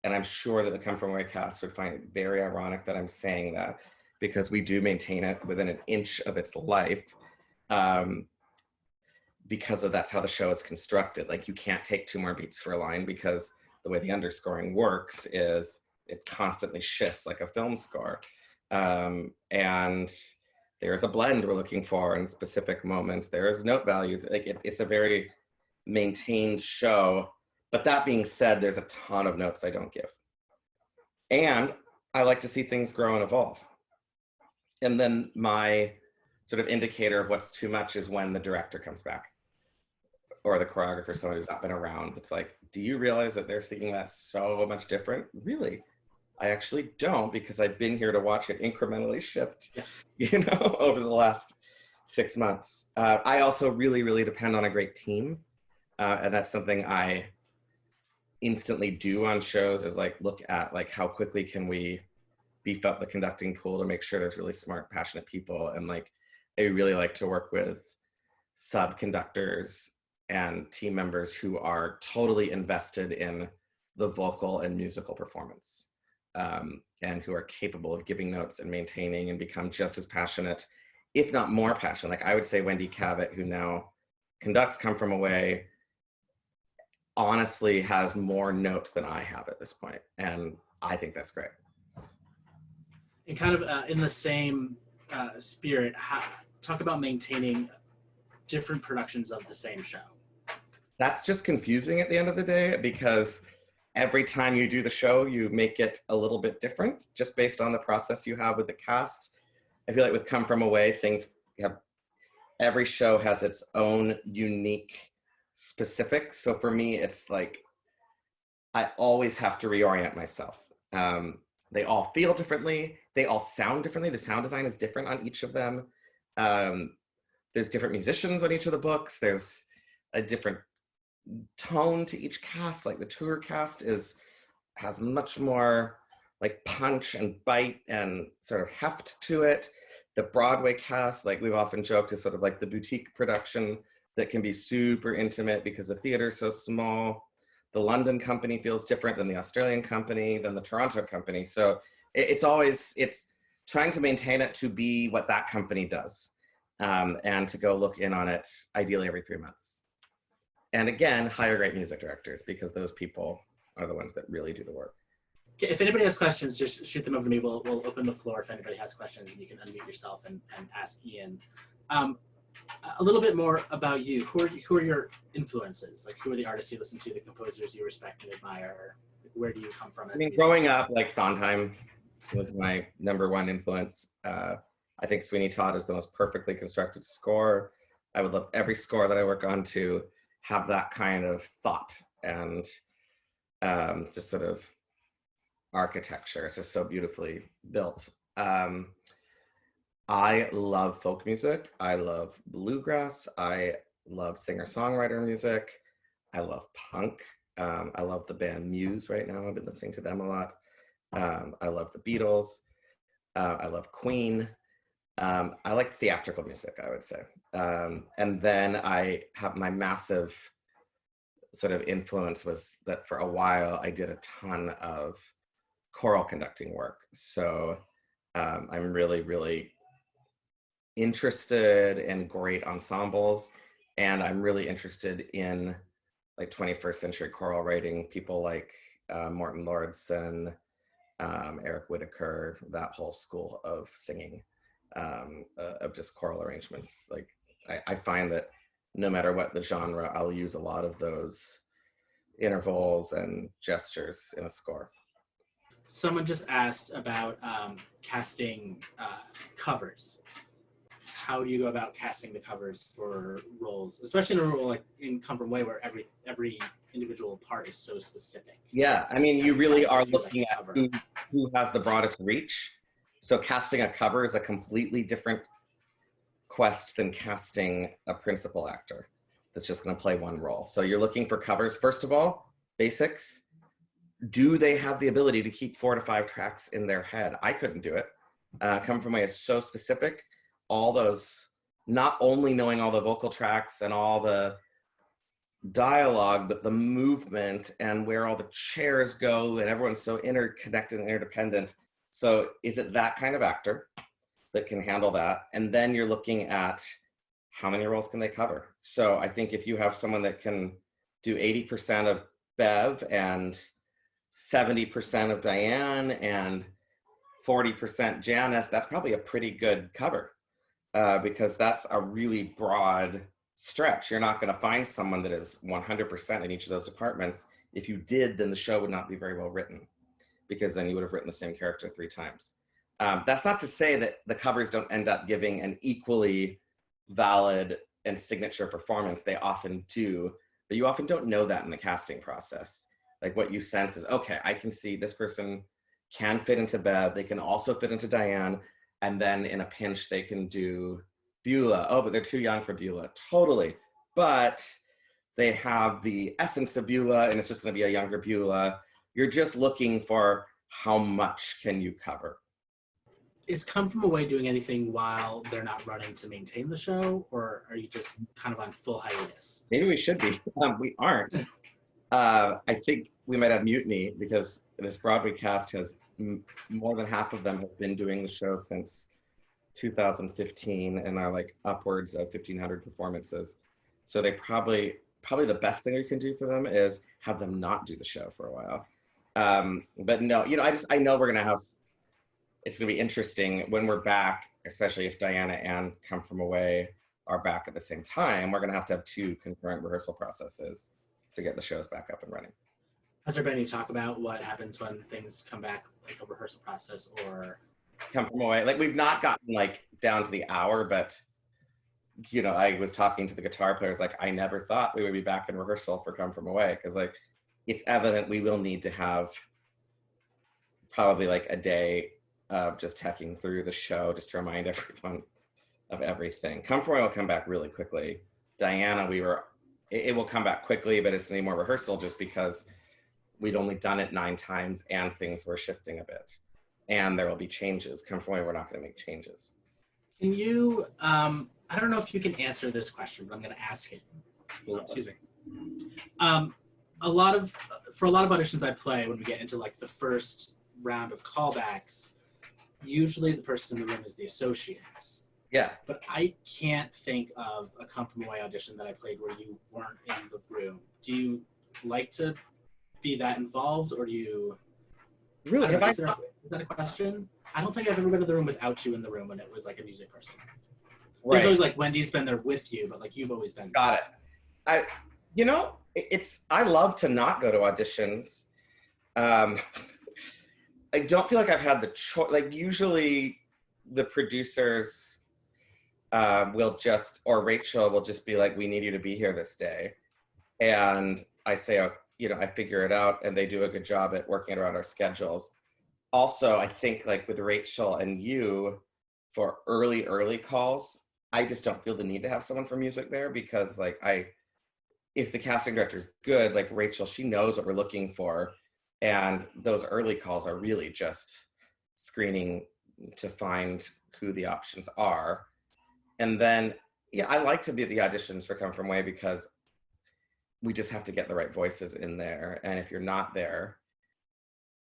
And I'm sure that the Come From Away cast would find it very ironic that I'm saying that, because we do maintain it within an inch of its life, because of that's how the show is constructed. Like, you can't take 2 more beats for a line, because the way the underscoring works is it constantly shifts like a film score. And there's a blend we're looking for in specific moments. There's note values. Like, it's a very maintained show. But that being said, there's a ton of notes I don't give. And I like to see things grow and evolve. And then my sort of indicator of what's too much is when the director comes back, or the choreographer, someone who's not been around. It's like, do you realize that they're singing that so much different? Really? I actually don't, because I've been here to watch it incrementally shift, you know, over the last 6 months. I also really, really depend on a great team. And that's something I instantly do on shows, is like, look at like, how quickly can we beef up the conducting pool to make sure there's really smart, passionate people. And like, I really like to work with sub conductors and team members who are totally invested in the vocal and musical performance, and who are capable of giving notes and maintaining, and become just as passionate, if not more passionate. Like, I would say Wendy Cavett, who now conducts Come From Away, honestly has more notes than I have at this point. And I think that's great. And kind of in the same spirit, talk about maintaining different productions of the same show. That's just confusing at the end of the day, because every time you do the show, you make it a little bit different just based on the process you have with the cast. I feel like with Come From Away, things have, every show has its own unique specifics. So for me, it's like, I always have to reorient myself. They all feel differently. They all sound differently. The sound design is different on each of them. There's different musicians on each of the books. There's a different tone to each cast. Like, the tour cast has much more like punch and bite and sort of heft to it. The Broadway cast, like we've often joked, is sort of like the boutique production that can be super intimate because the theater's so small. The London company feels different than the Australian company, than the Toronto company. So it's trying to maintain it to be what that company does, and to go look in on it ideally every 3 months. And again, hire great music directors, because those people are the ones that really do the work. If anybody has questions, just shoot them over to me. We'll open the floor if anybody has questions, and you can unmute yourself and ask Ian. A little bit more about you. Who are your influences? Like, who are the artists you listen to, the composers you respect and admire? Where do you come from? I mean, growing up, like, Sondheim was my #1 influence. I think Sweeney Todd is the most perfectly constructed score. I would love every score that I work on to have that kind of thought and just sort of architecture. It's just so beautifully built. I love folk music. I love bluegrass. I love singer-songwriter music. I love punk. I love the band Muse right now. I've been listening to them a lot. I love the Beatles. I love Queen. I like theatrical music, I would say. And then I have my massive sort of influence was that for a while I did a ton of choral conducting work. So I'm really, really interested in great ensembles, and I'm really interested in like 21st century choral writing, people like Morton Lordson, Eric Whitaker, that whole school of singing, of just choral arrangements. Like, I find that no matter what the genre, I'll use a lot of those intervals and gestures in a score. Someone just asked about casting covers. How do you go about casting the covers for roles, especially in a role like in Come From Away, where every individual part is so specific? Yeah, I mean, you really are looking at who has the broadest reach. So casting a cover is a completely different quest than casting a principal actor. that's just going to play one role. So you're looking for covers. First of all, basics. Do they have the ability to keep 4 to 5 tracks in their head? I couldn't do it. Come From Away is so specific. All those, not only knowing all the vocal tracks and all the dialogue, but the movement and where all the chairs go, and everyone's so interconnected and interdependent. So is it that kind of actor that can handle that? And then you're looking at how many roles can they cover? So I think if you have someone that can do 80% of Bev and 70% of Diane and 40% Janice, that's probably a pretty good cover, because that's a really broad stretch. You're not going to find someone that is 100% in each of those departments. If you did, then the show would not be very well written, because then you would have written the same character 3 times. That's not to say that the covers don't end up giving an equally valid and signature performance. They often do, but you often don't know that in the casting process. Like, what you sense is, okay, I can see this person can fit into Bev. They can also fit into Diane. And then in a pinch, they can do Beulah. Oh, but they're too young for Beulah. Totally. But they have the essence of Beulah, and it's just going to be a younger Beulah. You're just looking for how much can you cover. Is Come From Away doing anything while they're not running to maintain the show, or are you just kind of on full hiatus? Maybe we should be. We aren't. I think we might have mutiny, because this Broadway cast has more than half of them have been doing the show since 2015 and are like upwards of 1,500 performances. So they probably the best thing we can do for them is have them not do the show for a while. But no, I know we're gonna have. It's gonna be interesting when we're back, especially if Diana and Come From Away are back at the same time. We're gonna have to have 2 concurrent rehearsal processes to get the shows back up and running. Has there been any talk about what happens when things come back, like a rehearsal process or? Come From Away, like, we've not gotten like down to the hour, but I was talking to the guitar players, like, I never thought we would be back in rehearsal for Come From Away, because like it's evident we will need to have probably like a day of just checking through the show just to remind everyone of everything. Come From Away will come back really quickly. Diana, it will come back quickly, but it's gonna be more rehearsal just because we'd only done it 9 times and things were shifting a bit. And there will be changes. Come From Away, we're not gonna make changes. Can you, I don't know if you can answer this question, but I'm gonna ask it. Excuse me. For a lot of auditions I play, when we get into like the first round of callbacks, usually the person in the room is the associates. Yeah. But I can't think of a Come From Away audition that I played where you weren't in the room. Do you like to be that involved, or do you? Really? Is that a question? I don't think I've ever been to the room without you in the room when it was like a music person. Right. There's always like Wendy's been there with you, but like you've always been. Got it. I love to not go to auditions. I don't feel like I've had the choice. Like, usually the producers or Rachel will just be like, we need you to be here this day. And I say, I figure it out, and they do a good job at working around our schedules. Also, I think like with Rachel and you, for early calls, I just don't feel the need to have someone for music there, because like if the casting director's good, like Rachel, she knows what we're looking for. And those early calls are really just screening to find who the options are. And then, I like to be at the auditions for Come From Away, because we just have to get the right voices in there. And if you're not there,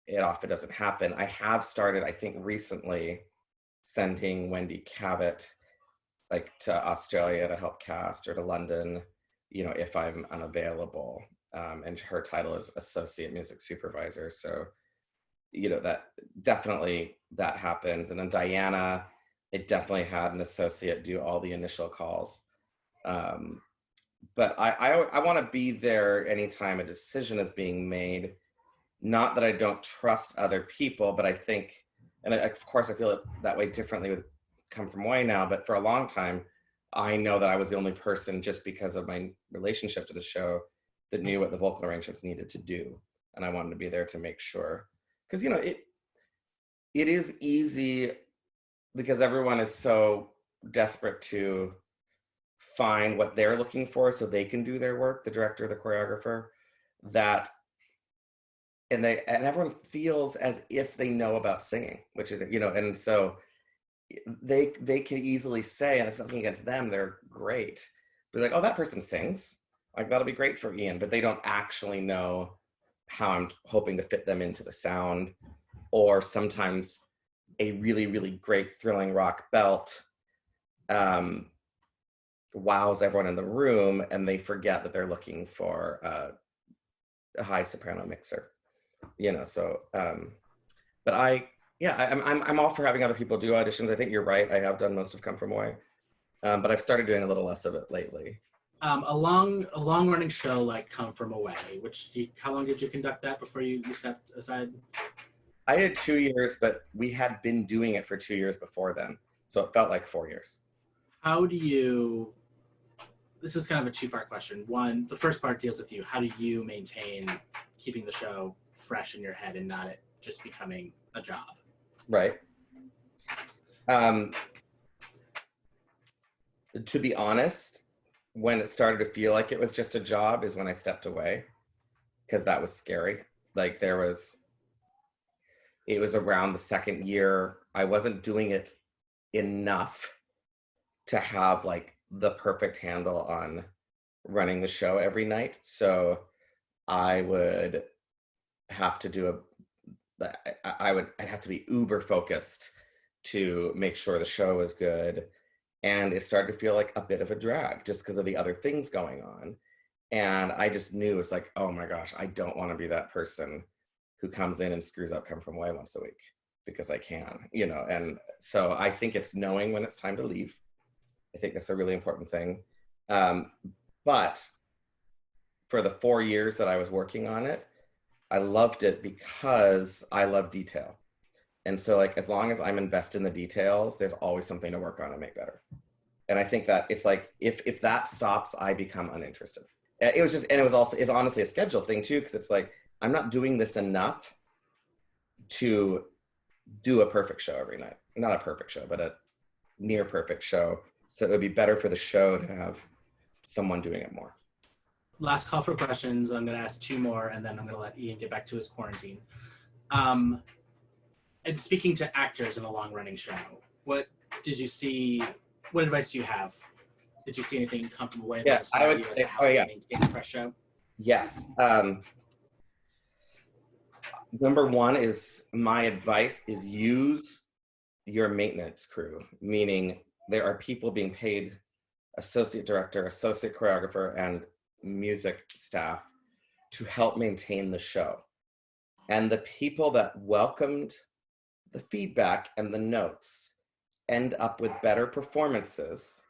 it often doesn't happen. I have started, I think recently, sending Wendy Cabot like to Australia to help cast, or to London, if I'm unavailable. And her title is Associate Music Supervisor. So, that definitely that happens. And then Diana, it definitely had an associate do all the initial calls. But I want to be there anytime a decision is being made. Not that I don't trust other people, but I think, and of course I feel that way differently with Come From Away now, but for a long time, I know that I was the only person, just because of my relationship to the show, that knew what the vocal arrangements needed to do. And I wanted to be there to make sure. Because, it is easy, because everyone is so desperate to find what they're looking for so they can do their work, the director, the choreographer, that and everyone feels as if they know about singing, which is, you know, and so they can easily say, and it's nothing against them, they're great. They're like, oh, that person sings. Like, that'll be great for Ian, but they don't actually know how I'm hoping to fit them into the sound. Or sometimes a really, really great thrilling rock belt wows everyone in the room, and they forget that they're looking for a high soprano mixer, you know. So, but I'm all for having other people do auditions. I think you're right. I have done most of Come From Away, but I've started doing a little less of it lately. A long running show like Come From Away, how long did you conduct that before you stepped aside? I did 2 years, but we had been doing it for 2 years before then, so it felt like 4 years. This is kind of a two-part question. One, the first part deals with you. How do you maintain keeping the show fresh in your head and not it just becoming a job? Right. To be honest, when it started to feel like it was just a job is when I stepped away, because that was scary. Like, it was around the second year. I wasn't doing it enough to have like the perfect handle on running the show every night. So I would have to I'd have to be uber focused to make sure the show was good. And it started to feel like a bit of a drag just because of the other things going on. And I just knew, it's like, oh my gosh, I don't want to be that person who comes in and screws up Come From Away once a week because I can, you know. And so I think it's knowing when it's time to leave. I think that's a really important thing. But for the 4 years that I was working on it, I loved it because I love detail. And so, like, as long as I'm invested in the details, there's always something to work on and make better. And I think that it's like, if that stops, I become uninterested. It's honestly a schedule thing too, because it's like, I'm not doing this enough to do a perfect show every night. Not a perfect show, but a near perfect show. So it would be better for the show to have someone doing it more. Last call for questions. I'm going to ask 2 more, and then I'm going to let Ian get back to his quarantine. And speaking to actors in a long-running show, what did you see? What advice do you have? Did you see anything Come From Away? Yeah, I would say, maintain a fresh show? Yes. Number one is, my advice is, use your maintenance crew, meaning there are people being paid, associate director, associate choreographer, and music staff, to help maintain the show. And the people that welcomed the feedback and the notes end up with better performances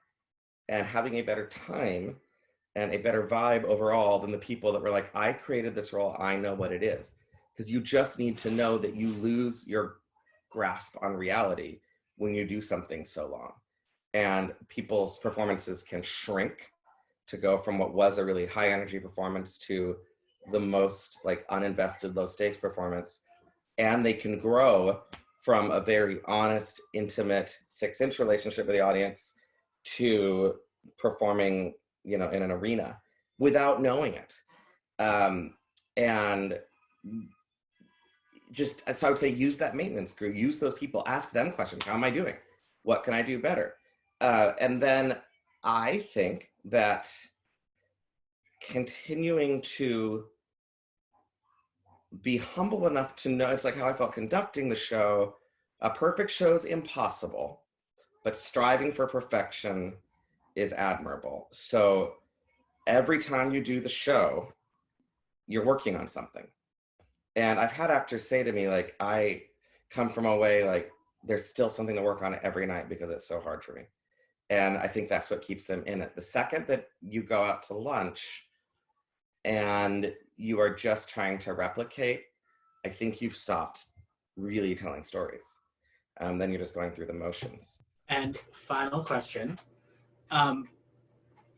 and having a better time and a better vibe overall than the people that were like, I created this role, I know what it is. Because you just need to know that you lose your grasp on reality when you do something so long. And people's performances can shrink to go from what was a really high energy performance to the most like uninvested, low stakes performance. And they can grow from a very honest, intimate 6-inch relationship with the audience to performing, you know, in an arena without knowing it. And just, so I would say, use that maintenance crew, use those people, ask them questions. How am I doing? What can I do better? And then I think that continuing to be humble enough to know, it's like how I felt conducting the show. A perfect show is impossible, but striving for perfection is admirable. So every time you do the show, you're working on something. And I've had actors say to me, like, I Come From Away, like, there's still something to work on every night because it's so hard for me. And I think that's what keeps them in it. The second that you go out to lunch and you are just trying to replicate, I think you've stopped really telling stories. Then you're just going through the motions. And final question.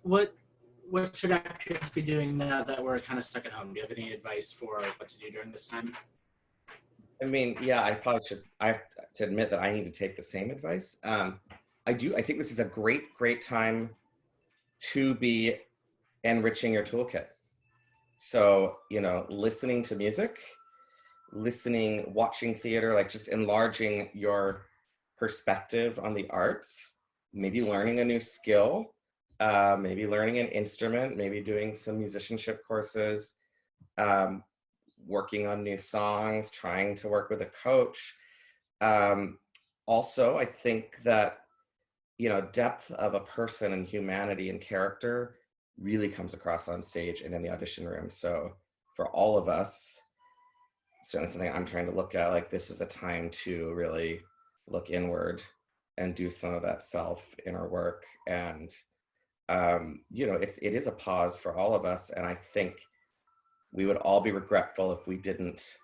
What should actors be doing now that we're kind of stuck at home? Do you have any advice for what to do during this time? I mean, yeah, I have to admit that I need to take the same advice. I think this is a great time to be enriching your toolkit. So, you know, listening to music, listening, watching theater, like just enlarging your perspective on the arts, maybe learning a new skill, maybe learning an instrument, maybe doing some musicianship courses, working on new songs, trying to work with a coach. Also, I think that, you know, depth of a person and humanity and character really comes across on stage and in the audition room. So for all of us, certainly something I'm trying to look at, like this is a time to really look inward and do some of that self inner work. And, you know, it is a pause for all of us. And I think we would all be regretful if we didn't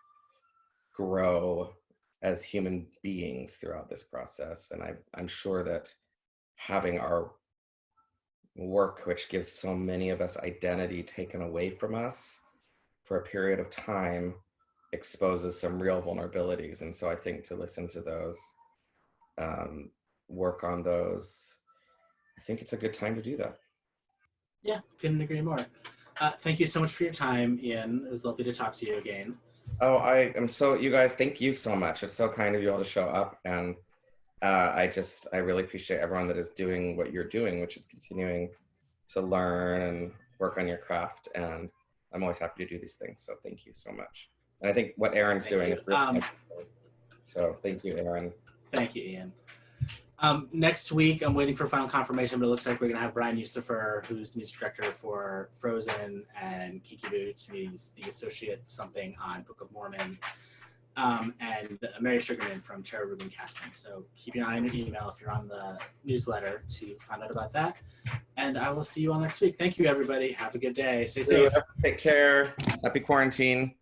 grow as human beings throughout this process. And I'm sure that having our work, which gives so many of us identity, taken away from us for a period of time, exposes some real vulnerabilities. And so I think to listen to those, work on those, I think it's a good time to do that. Yeah, couldn't agree more. Thank you so much for your time, Ian. It was lovely to talk to you again. Oh, I am so, you guys, thank you so much. It's so kind of you all to show up. And I really appreciate everyone that is doing what you're doing, which is continuing to learn and work on your craft. And I'm always happy to do these things. So thank you so much. And I think what Aaron's doing is really so thank you, Aaron. Thank you, Ian. Next week, I'm waiting for final confirmation, but it looks like we're going to have Brian Yusufer, who's the music director for Frozen and Kiki Boots, and he's the associate something on Book of Mormon, and Mary Sugarman from Tara Rubin Casting. So keep an eye on your email if you're on the newsletter to find out about that. And I will see you all next week. Thank you, everybody. Have a good day. Stay safe. Take care. Happy quarantine.